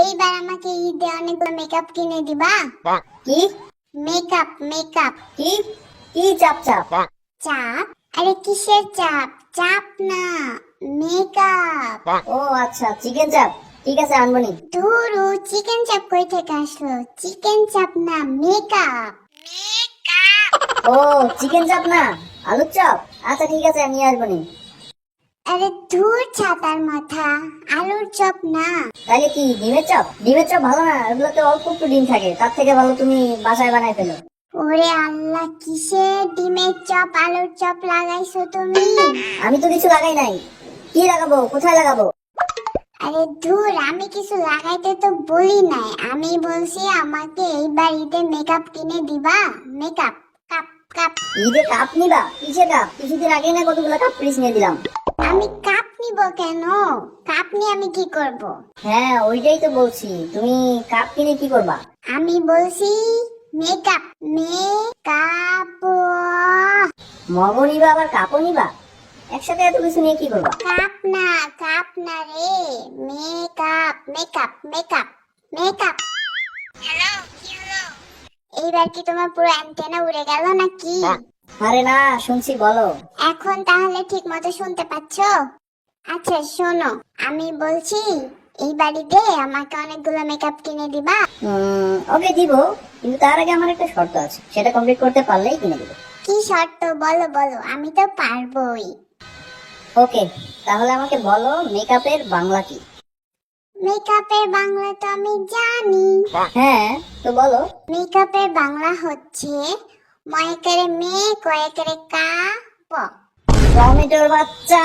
এইবার আমাকে ঈদে অনেকগুলো মেকআপ কিনে দিবা? কি মেকআপ মেকআপ। কি কি চাপ চাপ? চাপ? আরে কিসের চাপ? চাপ না, মেকআপ। ও আচ্ছা, চিকেন চাপ। ঠিক আছে, আনবনি। ধুরু, চিকেন চাপ কই থেকে আসলো? চিকেন চাপ না, মেকআপ মেকআপ। ও চিকেন চাপ না, আলুর চপ। আচ্ছা ঠিক আছে, আমি আসবনি। আরে ধুর ছাতার মাথা, আলুর চপ না। তাহলে কি ডিমের চপ? ডিমের চপ ভালো না, এগুলোতে অল্প একটু ডিম থাকে, তার থেকে ভালো তুমি বাসায় বানায় ফেলো। ওরে আল্লাহ, কিসের ডিমের চপ আলুর চপ লাগাইছো তুমি? আমি তো কিছু লাগাই নাই। কি লাগাবো, কোথায় লাগাবো? আরে ধুর, আমি কিছু লাগাইতে তো বলি নাই, আমি বলছি আমাকে এইবার ঈদে মেকআপ কিনে দিবা। Makeup cup cup. ঈদে কাপ নিবা? কিসে কাপ? কিছুদিন আগে না কতগুলো কাপ পিস নিয়ে দিলাম। আমি কাপ নিব কেন? কাপ নিয়ে আমি কি করব? হ্যাঁ ওইটাই তো বলছি, তুমি কাপ কিনে কি করবা? আমি বলছি মেকআপ মেকআপ। মগও নিবা আবার কাপও নিবা? একসাথে এত কিছু নিয়ে কি করবা? কাপ না রে, makeup makeup makeup makeup. Hello, কি হলো? এইবার কি তোমার পুরো অ্যান্টেনা উড়ে গেল নাকি? আরে না, শুনছি, বলো। এখন তাহলে ঠিক মতো শুনতে পাচ্ছো? আচ্ছা শোনো, আমি বলছি এই বাড়িতে আমাকে অনেকগুলো মেকআপ কিনে দিবা। ওকে দিব, কিন্তু তার আগে আমার একটা শর্ত আছে, সেটা কমপ্লিট করতে পারলেই কিনে দিব। কি শর্ত? বলো বলো, আমি তো পারবোই। ওকে, তাহলে আমাকে বলো মেকআপের বাংলা কি? মেকআপের বাংলা তো আমি জানি। হ্যাঁ তো বলো। মেকআপের বাংলা হচ্ছে ময়কারে মে কয়েকারে কা প। টমেটোর বাচ্চা।